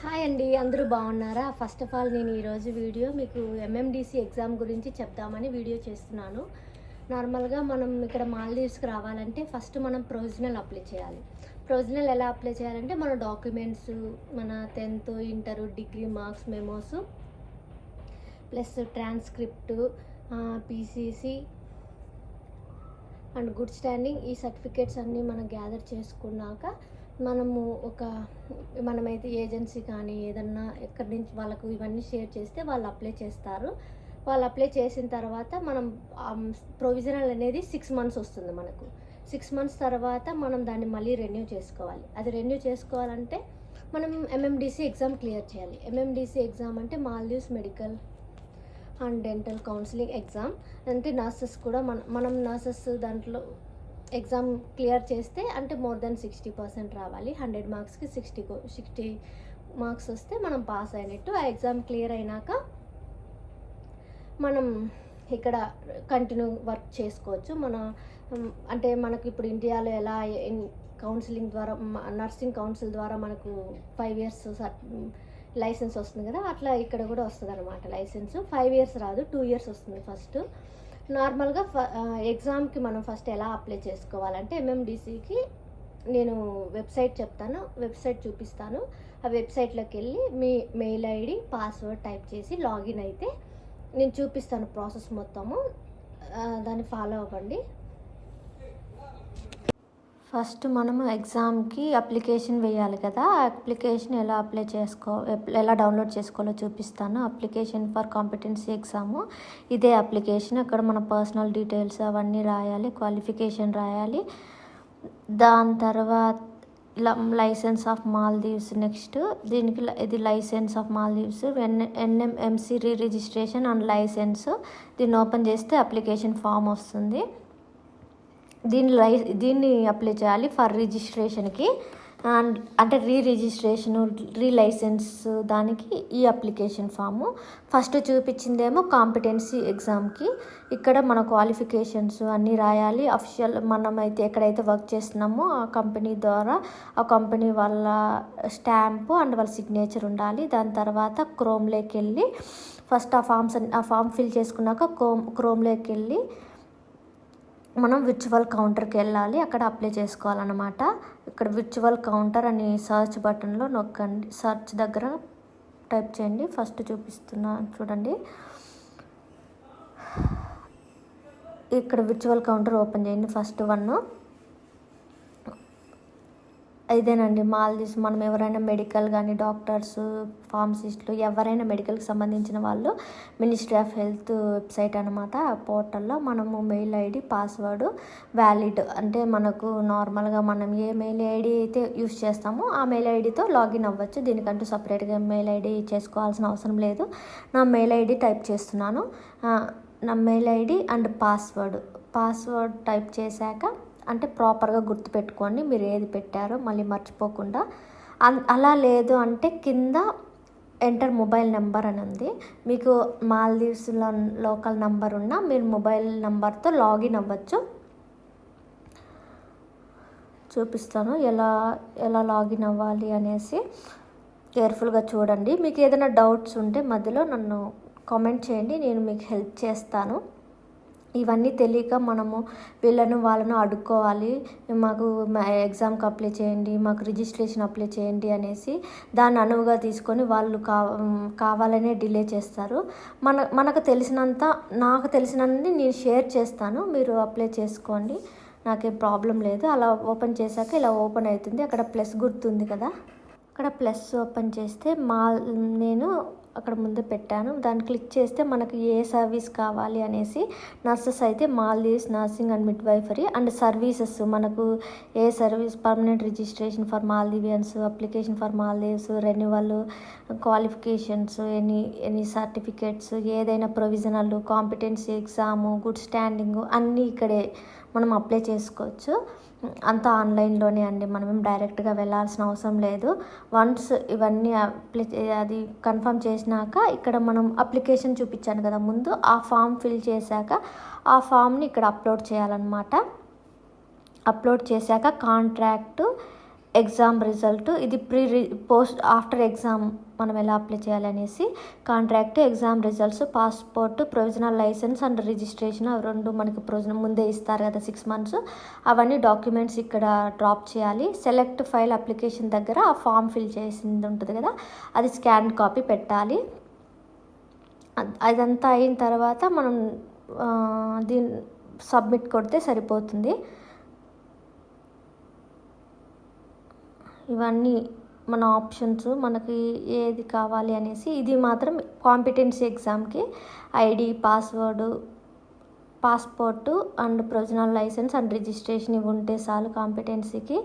Hi అండి, అందరూ బాగున్నారా? ఫస్ట్ ఆఫ్ ఆల్ నేను ఈరోజు వీడియో మీకు ఎంఎండిసి ఎగ్జామ్ గురించి చెప్దామని వీడియో చేస్తున్నాను. నార్మల్గా మనం ఇక్కడ మాల్దీవ్స్కి రావాలంటే ఫస్ట్ మనం ప్రొవిజనల్ అప్లై చేయాలి. ప్రొవిజనల్ ఎలా అప్లై చేయాలంటే మన డాక్యుమెంట్స్, మన 10th, inter, degree marks, memos plus transcript, PCC and good standing ఈ సర్టిఫికేట్స్ అన్నీ మనం గ్యాదర్ చేసుకున్నాక మనమైతే ఏజెన్సీ కానీ ఏదన్నా ఎక్కడి నుంచి వాళ్ళకు ఇవన్నీ షేర్ చేస్తే వాళ్ళు అప్లై చేస్తారు. వాళ్ళు అప్లై చేసిన తర్వాత మనం ప్రొవిజనల్ అనేది 6 months వస్తుంది. మనకు 6 months తర్వాత మనం దాన్ని మళ్ళీ రెన్యూ చేసుకోవాలి. అది రెన్యూ చేసుకోవాలంటే మనం ఎంఎండిసి ఎగ్జామ్ క్లియర్ చేయాలి. ఎంఎండిసి ఎగ్జామ్ అంటే Maldives medical and dental counselling exam. అంటే నర్సెస్ కూడా మనం నర్సెస్ దాంట్లో ఎగ్జామ్ క్లియర్ చేస్తే అంటే మోర్ దెన్ 60% రావాలి. 100 మార్క్స్కి 60 మార్క్స్ వస్తే మనం పాస్ అయినట్టు. ఆ ఎగ్జామ్ క్లియర్ అయినాక మనం ఇక్కడ కంటిన్యూ వర్క్ చేసుకోవచ్చు. అంటే మనకు ఇప్పుడు ఇండియాలో ఎలా కౌన్సిలింగ్ ద్వారా నర్సింగ్ కౌన్సిల్ ద్వారా మనకు 5 years లైసెన్స్ వస్తుంది కదా, అట్లా ఇక్కడ కూడా వస్తుంది అనమాట. లైసెన్స్ 5 years రాదు, 2 years వస్తుంది ఫస్ట్. నార్మల్గా ఎగ్జామ్కి మనం ఫస్ట్ ఎలా అప్లై చేసుకోవాలంటే ఎంఎండిసికి నేను వెబ్సైట్ చెప్తాను, వెబ్సైట్ చూపిస్తాను. ఆ వెబ్సైట్లోకి వెళ్ళి మీ మెయిల్ ఐడి, పాస్వర్డ్ టైప్ చేసి లాగిన్ అయితే నేను చూపిస్తాను ప్రాసెస్ మొత్తము. దాన్ని ఫాలో అవ్వండి. ఫస్ట్ మనము ఎగ్జామ్కి అప్లికేషన్ వేయాలి కదా, ఆ అప్లికేషన్ ఎలా డౌన్లోడ్ చేసుకోవాలో చూపిస్తాను. అప్లికేషన్ ఫర్ కాంపిటెన్సీ ఎగ్జాము ఇదే అప్లికేషన్. అక్కడ మన పర్సనల్ డీటెయిల్స్ అవన్నీ రాయాలి, క్వాలిఫికేషన్ రాయాలి. దాని తర్వాత లైసెన్స్ ఆఫ్ మాల్దీవ్స్. నెక్స్ట్ దీనికి ఇది license of Maldives, NMMC re registration and license. దీన్ని ఓపెన్ చేస్తే అప్లికేషన్ ఫామ్ వస్తుంది. దీన్ని అప్లై చేయాలి ఫర్ రిజిస్ట్రేషన్కి. అంటే రీ లైసెన్స్ దానికి ఈ అప్లికేషన్ ఫాము. ఫస్ట్ చూపించిందేమో కాంపిటెన్సీ ఎగ్జామ్కి. ఇక్కడ మన క్వాలిఫికేషన్స్ అన్నీ రాయాలి. అఫిషియల్ మనమైతే ఎక్కడైతే వర్క్ చేస్తున్నామో ఆ కంపెనీ ద్వారా ఆ కంపెనీ వాళ్ళ స్టాంపు అండ్ వాళ్ళ సిగ్నేచర్ ఉండాలి. దాని తర్వాత క్రోమ్లోకి వెళ్ళి ఫస్ట్ ఆ ఫామ్ ఫిల్ చేసుకున్నాక క్రోమ్లోకి వెళ్ళి మనం విర్చువల్ కౌంటర్కి వెళ్ళాలి. అక్కడ అప్లై చేసుకోవాలన్నమాట. ఇక్కడ విర్చువల్ కౌంటర్ అని సర్చ్ బటన్లో నొక్కండి. సర్చ్ దగ్గర టైప్ చేయండి. ఫస్ట్ చూపిస్తున్నా చూడండి. ఇక్కడ విర్చువల్ కౌంటర్ ఓపెన్ చేయండి. ఫస్ట్ వన్ ఇదేనండి, మాల్దీవ్స్. మనం ఎవరైనా మెడికల్ కానీ డాక్టర్స్, ఫార్మసిస్టులు ఎవరైనా మెడికల్కి సంబంధించిన వాళ్ళు మినిస్ట్రీ ఆఫ్ హెల్త్ వెబ్సైట్ అనమాట. ఆ పోర్టల్లో మనము మెయిల్ ఐడి, పాస్వర్డ్ వ్యాలిడ్ అంటే మనకు నార్మల్గా మనం ఏ మెయిల్ ఐడి అయితే యూస్ చేస్తామో ఆ మెయిల్ ఐడితో లాగిన్ అవ్వచ్చు. దీనికంటూ సపరేట్గా మెయిల్ ఐడి చేసుకోవాల్సిన అవసరం లేదు. నా మెయిల్ ఐడి టైప్ చేస్తున్నాను. నా mail ID and password type చేశాక అంటే ప్రాపర్గా గుర్తుపెట్టుకోండి మీరు ఏది పెట్టారో మళ్ళీ మర్చిపోకుండా. అలా లేదు అంటే కింద ఎంటర్ మొబైల్ నెంబర్ అని ఉంది. మీకు మాల్దీవ్స్లో లోకల్ నెంబర్ ఉన్నా మీరు మొబైల్ నెంబర్తో లాగిన్ అవ్వచ్చు. చూపిస్తాను ఎలా లాగిన్ అవ్వాలి అనేసి. కేర్ఫుల్గా చూడండి. మీకు ఏదైనా డౌట్స్ ఉంటే మధ్యలో నన్ను కామెంట్ చేయండి, నేను మీకు హెల్ప్ చేస్తాను. ఇవన్నీ తెలియక మనము వాళ్ళను అడుక్కోవాలి. మాకు ఎగ్జామ్కి అప్లై చేయండి, మాకు రిజిస్ట్రేషన్ అప్లై చేయండి అనేసి దాన్ని అనువుగా తీసుకొని వాళ్ళు కావాలనే డిలే చేస్తారు. నాకు తెలిసినంత నేను షేర్ చేస్తాను, మీరు అప్లై చేసుకోండి, నాకేం ప్రాబ్లం లేదు. అలా ఓపెన్ చేశాక ఇలా ఓపెన్ అవుతుంది. అక్కడ ప్లస్ గుర్తుంది కదా, అక్కడ ప్లస్ ఓపెన్ చేస్తే నేను అక్కడ ముందు పెట్టాను. దాన్ని క్లిక్ చేస్తే మనకు ఏ సర్వీస్ కావాలి అనేసి, నర్సెస్ అయితే Maldives nursing and midwifery and services మనకు ఏ service, permanent registration for Maldivians, application for Maldives, renewal, qualifications, any certificates, ఏదైనా provisional, competency exam, good standing అన్నీ ఇక్కడే మనం అప్లై చేసుకోవచ్చు. అంతా ఆన్లైన్లోనే అండి, మనం డైరెక్ట్గా వెళ్ళాల్సిన అవసరం లేదు. వన్స్ ఇవన్నీ అది కన్ఫర్మ్ చేసినాక ఇక్కడ మనం అప్లికేషన్ చూపించాను కదా ముందు, ఆ ఫామ్ ఫిల్ చేశాక ఆ ఫామ్ని ఇక్కడ అప్లోడ్ చేయాలన్నమాట. అప్లోడ్ చేశాక కాంట్రాక్ట్ ఎగ్జామ్ రిజల్ట్, ఇది పోస్ట్ ఆఫ్టర్ ఎగ్జామ్ మనం ఎలా అప్లై చేయాలనేసి, contract, exam results, passport, provisional licence and registration, అవి 2 మనకి ప్రొవిజనల్ ముందే ఇస్తారు కదా 6 months, అవన్నీ డాక్యుమెంట్స్ ఇక్కడ డ్రాప్ చేయాలి. సెలెక్ట్ ఫైల్ అప్లికేషన్ దగ్గర ఆ ఫామ్ ఫిల్ చేసింది ఉంటుంది కదా, అది స్కాన్ కాపీ పెట్టాలి. అదంతా అయిన తర్వాత మనం దీన్ని సబ్మిట్ కొడితే సరిపోతుంది. ఇవన్నీ మన ఆప్షన్స్, మనకి ఏది కావాలి అనేసి. ఇది మాత్రం కాంపిటెన్సీ ఎగ్జామ్కి ID, passport and provisional licence and registration ఇవి ఉంటే చాలు కాంపిటెన్సీకి.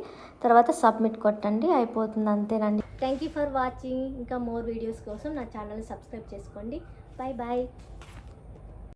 తర్వాత సబ్మిట్ కొట్టండి, అయిపోతుంది, అంతేనండి. Thank you for watching. ఇంకా మోర్ వీడియోస్ కోసం నా ఛానల్ సబ్స్క్రైబ్ చేసుకోండి. Bye bye.